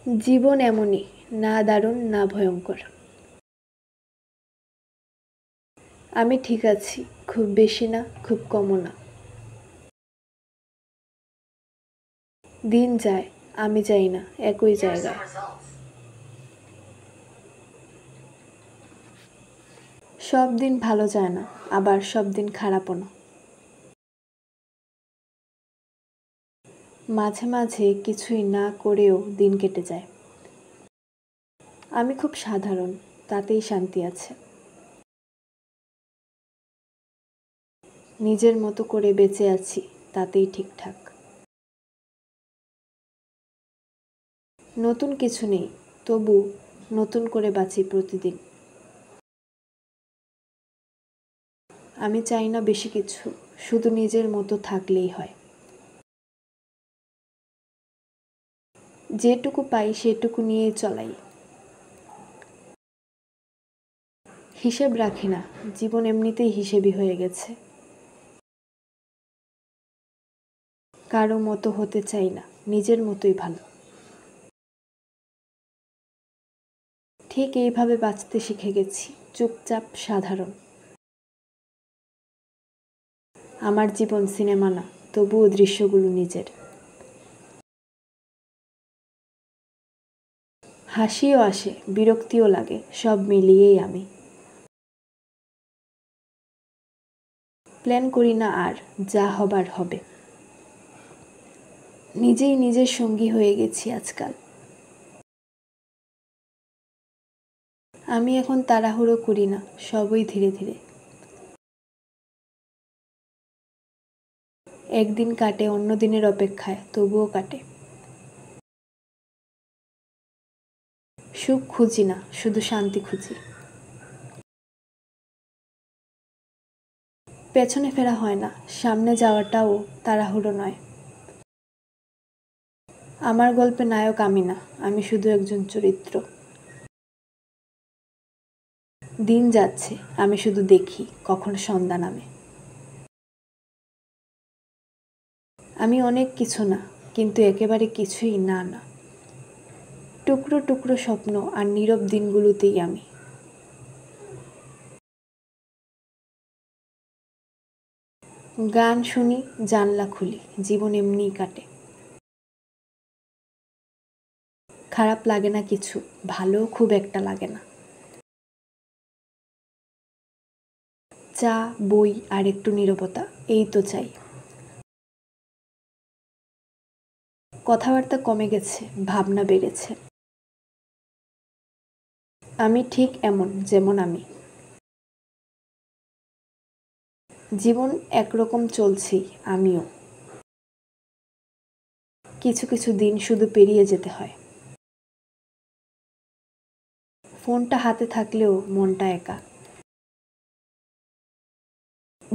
জীবন এমনই, না দারুণ না ভয়ঙ্কর। আমি ঠিক আছি, খুব বেশি না, খুব কমও না। দিন যায়, আমি যাই না একই জায়গায়। সব দিন ভালো যায় না, আবার সব দিন খারাপও না। মাঝে মাঝে কিছুই না করেও দিন কেটে যায়। আমি খুব সাধারণ, তাতেই শান্তি আছে। নিজের মতো করে বেঁচে আছি, তাতেই ঠিকঠাক। নতুন কিছু নেই, তবু নতুন করে বাঁচি প্রতিদিন। আমি চাই না বেশি কিছু, শুধু নিজের মতো থাকলেই হয়। যেটুকু পাই সেটুকু নিয়েই চলাই। হিসেব রাখি না, জীবন এমনিতেই হিসেবি হয়ে গেছে। কারো মতো হতে চাই না, নিজের মতোই ভালো। ঠিক এইভাবে বাঁচতে শিখে গেছি, চুপচাপ সাধারণ। আমার জীবন সিনেমা না, তবুও দৃশ্যগুলো নিজের। হাসিও আসে, বিরক্তিও লাগে, সব মিলিয়েই আমি। প্ল্যান করি না আর, যা হবার হবে। নিজেই নিজের সঙ্গী হয়ে গেছি আজকাল। আমি এখন তাড়াহুড়ো করি না, সবই ধীরে ধীরে। একদিন কাটে অন্য দিনের অপেক্ষায়, তবুও কাটে। সুখ খুঁজি না, শুধু শান্তি খুঁজি। পেছনে ফেরা হয় না, সামনে যাওয়াটাও তাড়াহুড়ো নয়। আমার গল্পে নায়ক আমি না, আমি শুধু একজন চরিত্র। দিন যাচ্ছে, আমি শুধু দেখি কখন সন্ধ্যা নামে। আমি অনেক কিছু না, কিন্তু একেবারে কিছুই না না। টুকরো টুকরো স্বপ্ন আর নীরব দিনগুলোতেই আমি। গান শুনি, জানলা খুলি, জীবন এমনিই কাটে। খারাপ লাগে না কিছু, ভালো খুব একটা লাগে না। চা, বই আর একটু নীরবতা, এই তো চাই। কথাবার্তা কমে গেছে, ভাবনা বেড়েছে। আমি ঠিক এমন যেমন আমি। জীবন একরকম চলছি, আমিও। কিছু কিছু দিন শুধু পেরিয়ে যেতে হয়। ফোনটা হাতে থাকলেও মনটা একা।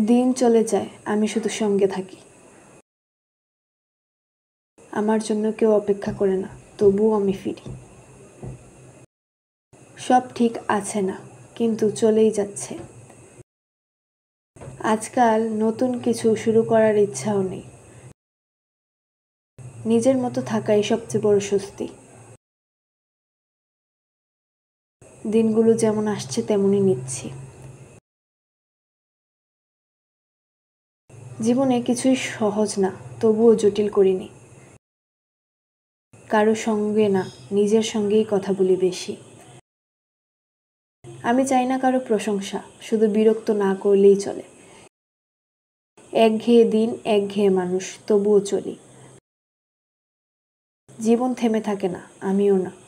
দিন চলে যায়, আমি শুধু সঙ্গে থাকি। আমার জন্য কেউ অপেক্ষা করে না, তবুও আমি ফিরি। সব ঠিক আছে না, কিন্তু চলেই যাচ্ছে। আজকাল নতুন কিছু শুরু করার ইচ্ছাও নেই। নিজের মতো থাকাই সবচেয়ে বড় স্বস্তি। দিনগুলো যেমন আসছে তেমনই নিচ্ছি। জীবনে কিছুই সহজ না, তবুও জটিল করিনি। কারো সঙ্গে না, নিজের সঙ্গেই কথা বলি বেশি। আমি চাই না কারো প্রশংসা, শুধু বিরক্ত না করলেই চলে। একঘেয়ে দিন, একঘেয়ে মানুষ, তবুও চলি। জীবন থেমে থাকে না, আমিও না।